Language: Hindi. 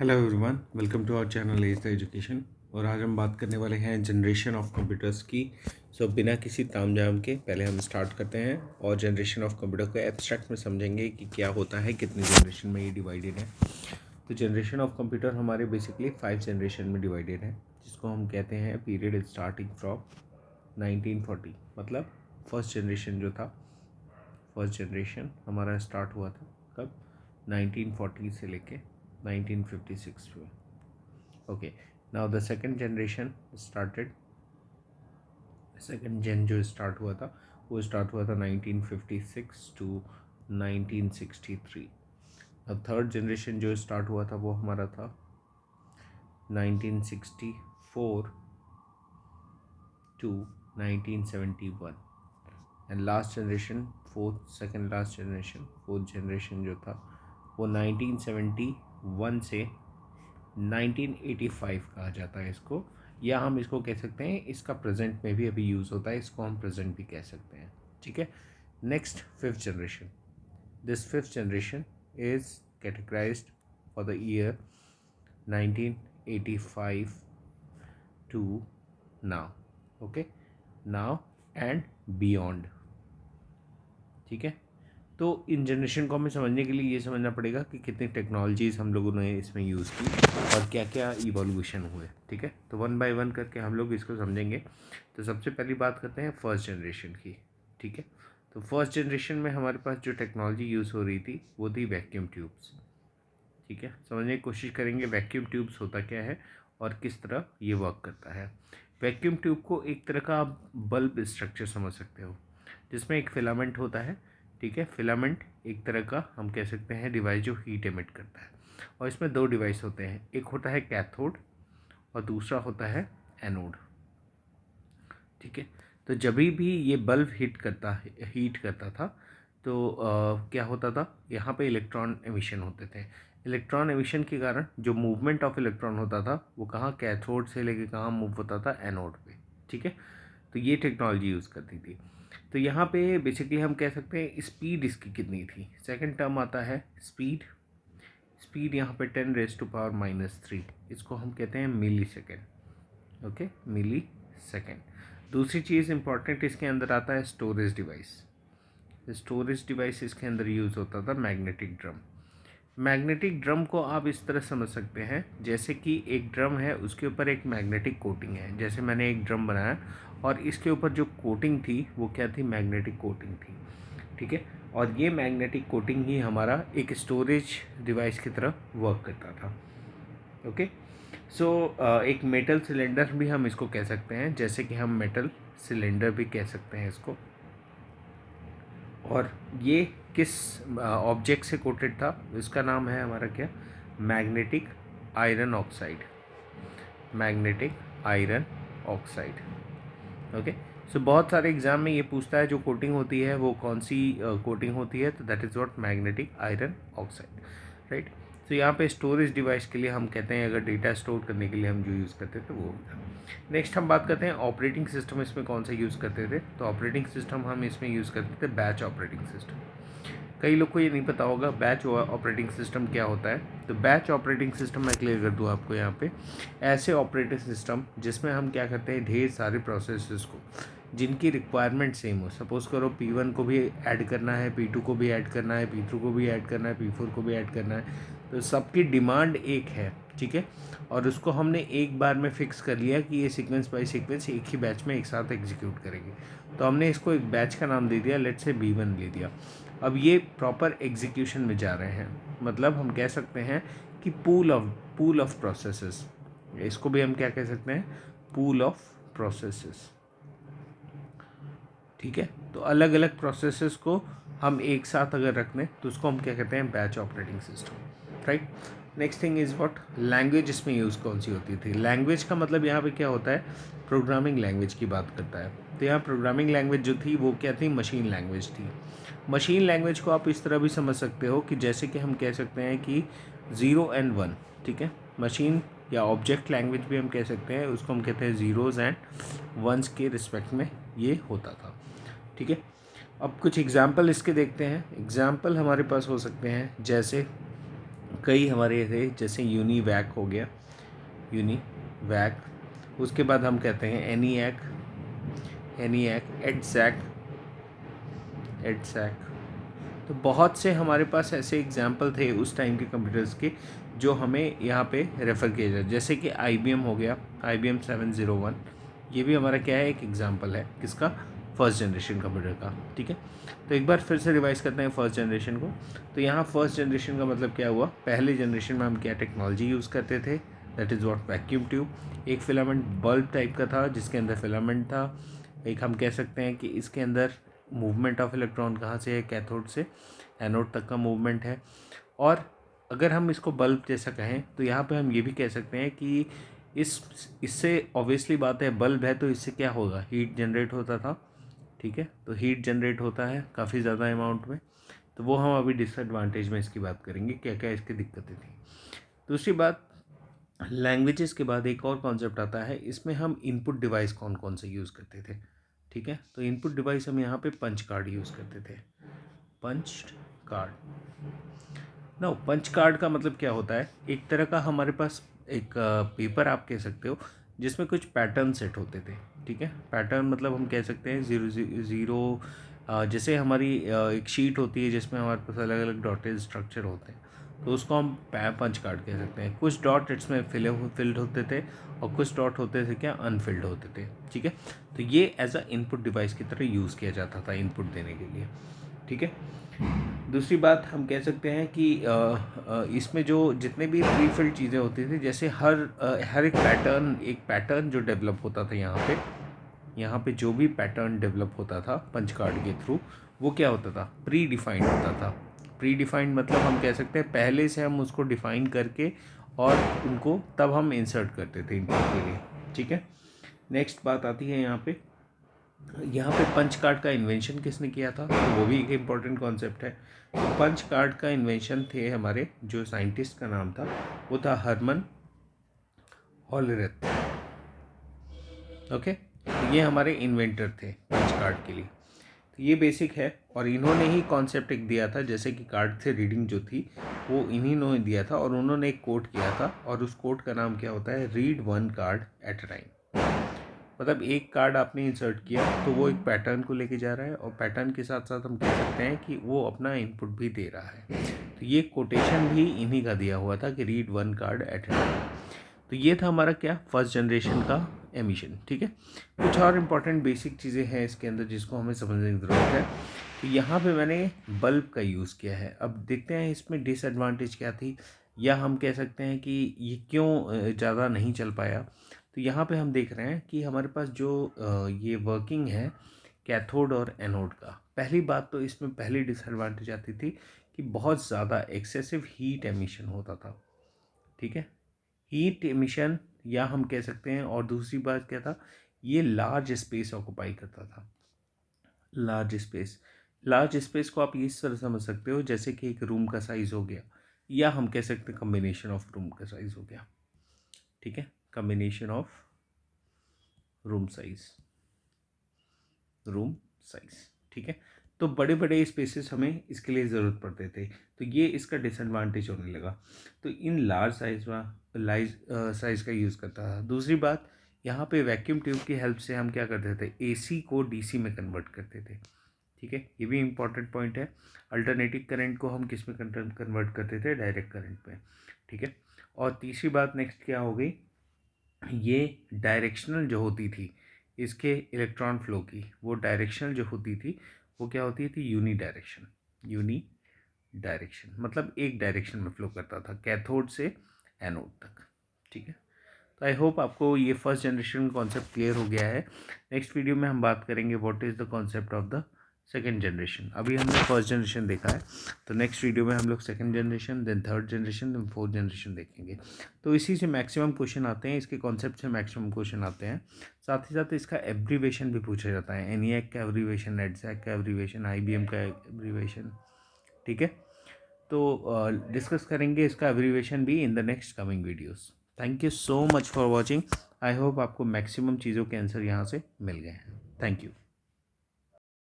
Hello everyone, welcome to our channel edge the education. और आज हम बात करने वाले हैं जनरेशन ऑफ कंप्यूटर्स की। बिना किसी तामझाम के पहले हम स्टार्ट करते हैं और जनरेशन ऑफ कंप्यूटर को एब्स्ट्रैक्ट में समझेंगे कि क्या होता है, कितनी जनरेशन में ये डिवाइडेड है। तो जनरेशन ऑफ कंप्यूटर हमारे बेसिकली 5 जनरेशन में डिवाइडेड है, जिसको हम कहते हैं पीरियड स्टार्टिंग फ्रॉम 1940। मतलब फर्स्ट जनरेशन जो था, फर्स्ट जनरेशन हमारा स्टार्ट हुआ था कब? 1940 से लेके 1956 में। Okay, now the second generation started, second gen जो स्टार्ट हुआ था वो स्टार्ट हुआ था 1956 टू 1963। अब थर्ड जनरेशन जो स्टार्ट हुआ था वो हमारा था 1964 to 1971। And last generation, second last generation, fourth generation जो था वो 1971 से 1985 कहा जाता है इसको, या हम इसको कह सकते हैं इसका प्रेजेंट में भी अभी यूज़ होता है, इसको हम प्रेजेंट भी कह सकते हैं। ठीक है, next fifth generation. This fifth generation is categorised for the year 1985 to now. Okay, now and beyond. ठीक है, तो इन जनरेशन को हमें समझने के लिए ये समझना पड़ेगा कि कितनी टेक्नोलॉजीज़ हम लोगों ने इसमें यूज़ की और क्या क्या इवोल्यूशन हुए। ठीक है, तो वन बाय वन करके हम लोग इसको समझेंगे। तो सबसे पहली बात करते हैं फर्स्ट जनरेशन की। ठीक है, तो फर्स्ट जनरेशन में हमारे पास जो टेक्नोलॉजी यूज़ हो रही थी वो थी वैक्यूम ट्यूब्स। ठीक है, समझने की कोशिश करेंगे वैक्यूम ट्यूब्स होता क्या है और किस तरह ये वर्क करता है। वैक्यूम ट्यूब को एक तरह का आप बल्ब स्ट्रक्चर समझ सकते हो, जिसमें एक फिलामेंट होता है। ठीक है, फिलामेंट एक तरह का हम कह सकते हैं डिवाइस जो हीट एमिट करता है, और इसमें दो डिवाइस होते हैं, एक होता है कैथोड और दूसरा होता है एनोड। ठीक है, तो जब भी ये बल्ब हीट करता था तो क्या होता था, यहाँ पे इलेक्ट्रॉन एमिशन होते थे। इलेक्ट्रॉन एमिशन के कारण जो मूवमेंट ऑफ इलेक्ट्रॉन होता था वो कहाँ, कैथोड से लेके कहाँ मूव होता था, एनोड पे। ठीक है, तो ये टेक्नोलॉजी यूज़ करती थी। तो यहाँ पे बेसिकली हम कह सकते हैं स्पीड इसकी कितनी थी। सेकंड टर्म आता है स्पीड। स्पीड यहाँ पे 10⁻³ इसको हम कहते हैं मिली सेकेंड। ओके, मिली सेकेंड। दूसरी चीज़ इंपॉर्टेंट इसके अंदर आता है स्टोरेज डिवाइस। स्टोरेज डिवाइस इसके अंदर यूज़ होता था मैग्नेटिक ड्रम। मैग्नेटिक ड्रम को आप इस तरह समझ सकते हैं जैसे कि एक ड्रम है, उसके ऊपर एक मैग्नेटिक कोटिंग है। जैसे मैंने एक ड्रम बनाया और इसके ऊपर जो कोटिंग थी वो क्या थी, मैग्नेटिक कोटिंग थी। ठीक है, और ये मैग्नेटिक कोटिंग ही हमारा एक स्टोरेज डिवाइस की तरह वर्क करता था। ओके, सो एक मेटल सिलेंडर भी हम इसको कह सकते हैं, जैसे कि हम मेटल सिलेंडर भी कह सकते हैं इसको। और ये किस ऑब्जेक्ट से कोटेड था, इसका नाम है हमारा क्या, magnetic iron oxide. Magnetic iron oxide. Okay, so बहुत सारे एग्जाम में ये पूछता है जो कोटिंग होती है वो कौन सी कोटिंग होती है, तो that is what magnetic iron oxide. Right, तो यहाँ पे स्टोरेज डिवाइस के लिए हम कहते हैं, अगर डेटा स्टोर करने के लिए हम जो यूज़ करते थे वो। नेक्स्ट हम बात करते हैं ऑपरेटिंग सिस्टम इसमें कौन सा यूज़ करते थे। तो ऑपरेटिंग सिस्टम हम इसमें यूज़ करते थे बैच ऑपरेटिंग सिस्टम। कई लोग को ये नहीं पता होगा बैच ऑपरेटिंग सिस्टम क्या होता है। तो बैच ऑपरेटिंग सिस्टम मैं क्लियर कर दूँ आपको यहाँ पे, ऐसे ऑपरेटिंग सिस्टम जिसमें हम क्या करते हैं, ढेर सारे प्रोसेसेस को जिनकी रिक्वायरमेंट सेम हो। सपोज़ करो P1 को भी ऐड करना है, P2 को भी ऐड करना है, P3 को भी ऐड करना है, P4 को भी ऐड करना है, तो सबकी डिमांड एक है। ठीक है, और उसको हमने एक बार में फिक्स कर लिया कि ये सीक्वेंस बाय सीक्वेंस एक ही बैच में एक साथ एग्जीक्यूट करेंगे। तो हमने इसको एक बैच का नाम दे दिया, लेट्स से B1 ले दिया। अब ये प्रॉपर एग्जीक्यूशन में जा रहे हैं, मतलब हम कह सकते हैं कि पूल ऑफ प्रोसेसेस। इसको भी हम क्या कह सकते हैं, पूल ऑफ प्रोसेसेस। ठीक है, तो अलग अलग प्रोसेसेस को हम एक साथ अगर रख लें तो उसको हम क्या कहते हैं, batch operating system. Right, next thing is what, language इसमें यूज़ कौन सी होती थी। लैंग्वेज का मतलब यहाँ पे क्या होता है, प्रोग्रामिंग लैंग्वेज की बात करता है। तो यहाँ प्रोग्रामिंग लैंग्वेज जो थी वो क्या थी, मशीन लैंग्वेज थी। मशीन लैंग्वेज को आप इस तरह भी समझ सकते हो कि जैसे कि हम कह सकते हैं कि 0 एंड 1। ठीक है, मशीन या ऑब्जेक्ट लैंग्वेज भी हम कह सकते हैं, उसको हम कहते हैं ज़ीरोज़ एंड वंस के रिस्पेक्ट में ये होता था। ठीक है, अब कुछ एग्जाम्पल इसके देखते हैं। एग्जाम्पल हमारे पास हो सकते हैं जैसे कई हमारे थे, जैसे यूनिवैक हो गया, यूनिवैक, उसके बाद हम कहते हैं एनीएक, एडसैक, तो बहुत से हमारे पास ऐसे एग्जाम्पल थे उस टाइम के कंप्यूटर्स के जो हमें यहाँ पे रेफ़र किया जाए, जैसे कि IBM हो गया, IBM 701, ये भी हमारा क्या है, एक एग्जाम्पल है किसका, फर्स्ट जनरेशन कंप्यूटर का। ठीक है, तो एक बार फिर से रिवाइज करते हैं फर्स्ट जनरेशन को। तो यहाँ फर्स्ट जनरेशन का मतलब क्या हुआ, पहले जनरेशन में हम क्या टेक्नोलॉजी यूज़ करते थे, that is what, vacuum tube. एक फिलामेंट बल्ब टाइप का था जिसके अंदर फिलामेंट था। एक हम कह सकते हैं कि इसके अंदर मूवमेंट ऑफ इलेक्ट्रॉन कहाँ से है, कैथोड से एनोड तक का मूवमेंट है। और अगर हम इसको बल्ब जैसा कहें तो यहाँ पे हम ये भी कह सकते हैं कि इससे ऑब्वियसली बात है, बल्ब है तो इससे क्या होगा, हीट जनरेट होता था। ठीक है, तो हीट जनरेट होता है काफ़ी ज़्यादा अमाउंट में, तो वो हम अभी डिसएडवांटेज में इसकी बात करेंगे, क्या क्या इसकी दिक्कतें थी। दूसरी बात, लैंग्वेजेस के बाद एक और कॉन्सेप्ट आता है, इसमें हम इनपुट डिवाइस कौन कौन से यूज़ करते थे। ठीक है, तो इनपुट डिवाइस हम यहाँ पे पंच कार्ड यूज़ करते थे, पंच कार्ड। ना पंच कार्ड का मतलब क्या होता है, एक तरह का हमारे पास एक पेपर आप कह सकते हो जिसमें कुछ पैटर्न सेट होते थे। ठीक है, पैटर्न मतलब हम कह सकते हैं ज़ीरो, जैसे हमारी एक शीट होती है जिसमें हमारे पास अलग अलग डॉटेड स्ट्रक्चर होते हैं, तो उसको हम पंच कार्ड कह सकते हैं। कुछ डॉट इसमें फिल्ड होते थे और कुछ डॉट होते थे क्या, अनफिल्ड होते थे। ठीक है, तो ये एज अ इनपुट डिवाइस की तरह यूज़ किया जाता था इनपुट देने के लिए। ठीक है, दूसरी बात हम कह सकते हैं कि इसमें जो जितने भी प्री फिल्ड चीज़ें होती थी, जैसे हर एक पैटर्न जो डेवलप होता था यहाँ पे जो भी पैटर्न डेवलप होता था पंच कार्ड के थ्रू, वो क्या होता था, प्री डिफाइंड होता था। प्री डिफाइंड मतलब हम कह सकते हैं पहले से हम उसको डिफाइन करके और उनको तब हम इंसर्ट करते थे इनपुट के लिए। ठीक है, नेक्स्ट बात आती है यहाँ पे पंच कार्ड का इन्वेंशन किसने किया था, तो वो भी एक इम्पॉर्टेंट कॉन्सेप्ट है। तो पंच कार्ड का इन्वेंशन थे हमारे, जो साइंटिस्ट का नाम था वो था हरमन हॉलरेथ। ओके, तो ये हमारे इन्वेंटर थे पंच कार्ड के लिए। तो ये बेसिक है, और इन्होंने ही कॉन्सेप्ट एक दिया था, जैसे कि कार्ड से रीडिंग जो थी वो इन्हीं ने दिया था, और उन्होंने एक कोड किया था, और उस कोड का नाम क्या होता है, read one card at a time. मतलब एक कार्ड आपने इंसर्ट किया तो वो एक पैटर्न को लेके जा रहा है, और पैटर्न के साथ साथ हम कह सकते हैं कि वो अपना इनपुट भी दे रहा है। तो ये कोटेशन भी इन्हीं का दिया हुआ था कि read one card at a time. तो ये था हमारा क्या, फर्स्ट जनरेशन का एमिशन। ठीक है, कुछ और इम्पॉर्टेंट बेसिक चीज़ें हैं इसके अंदर जिसको हमें समझने की ज़रूरत है। तो यहाँ पे मैंने बल्ब का यूज़ किया है। अब देखते हैं इसमें डिसएडवांटेज क्या थी, या हम कह सकते हैं कि ये क्यों ज़्यादा नहीं चल पाया। तो यहाँ पे हम देख रहे हैं कि हमारे पास जो ये वर्किंग है कैथोड और एनोड का, पहली बात तो इसमें पहली डिसएडवांटेज आती थी कि बहुत ज़्यादा एक्सेसिव हीट एमिशन होता था। ठीक है, हीट एमिशन, या हम कह सकते हैं, और दूसरी बात क्या था, ये लार्ज स्पेस ऑक्युपाई करता था। लार्ज स्पेस को आप इस तरह समझ सकते हो जैसे कि एक रूम का साइज़ हो गया, या हम कह सकते हैं कम्बिनेशन ऑफ रूम का साइज़ हो गया। ठीक है, कम्बिनेशन ऑफ रूम साइज। ठीक है, तो बड़े बड़े स्पेसेस हमें इसके लिए ज़रूरत पड़ते थे, तो ये इसका डिसएडवांटेज होने लगा। तो इन लार्ज साइज़ का यूज़ करता था। दूसरी बात, यहाँ पे वैक्यूम ट्यूब की हेल्प से हम क्या करते थे, AC को DC में कन्वर्ट करते थे। ठीक है, ये भी इम्पॉर्टेंट पॉइंट है। अल्टरनेटिव करंट को हम किस में कन्वर्ट करते थे, डायरेक्ट करंट में। ठीक है, और तीसरी बात नेक्स्ट क्या हो गई, ये डायरेक्शनल जो होती थी इसके इलेक्ट्रॉन फ्लो की, वो डायरेक्शनल जो होती थी वो क्या होती थी, यूनी डायरेक्शन, मतलब एक डायरेक्शन में फ्लो करता था कैथोड से एनोड तक। ठीक है, तो आई होप आपको ये फर्स्ट जनरेशन कॉन्सेप्ट क्लियर हो गया है। नेक्स्ट वीडियो में हम बात करेंगे what is the concept of the second generation. अभी हमने फर्स्ट जनरेशन देखा है, तो नेक्स्ट वीडियो में हम लोग second generation, then third generation, then fourth generation देखेंगे। तो इसी से मैक्सिमम क्वेश्चन आते हैं, इसके कॉन्सेप्ट से मैक्सिमम क्वेश्चन आते हैं। साथ ही साथ इसका एब्रीवेशन भी पूछा जाता है, एनिएक का एब्रीवेशन, एडसैक का एब्रीवेशन, IBM का एब्रीवेशन। ठीक है, तो डिस्कस करेंगे इसका एब्रीवेशन भी in the next coming videos. Thank you so much for watching. I hope आपको मैक्सिमम चीज़ों के आंसर यहाँ से मिल गए हैं। Thank you.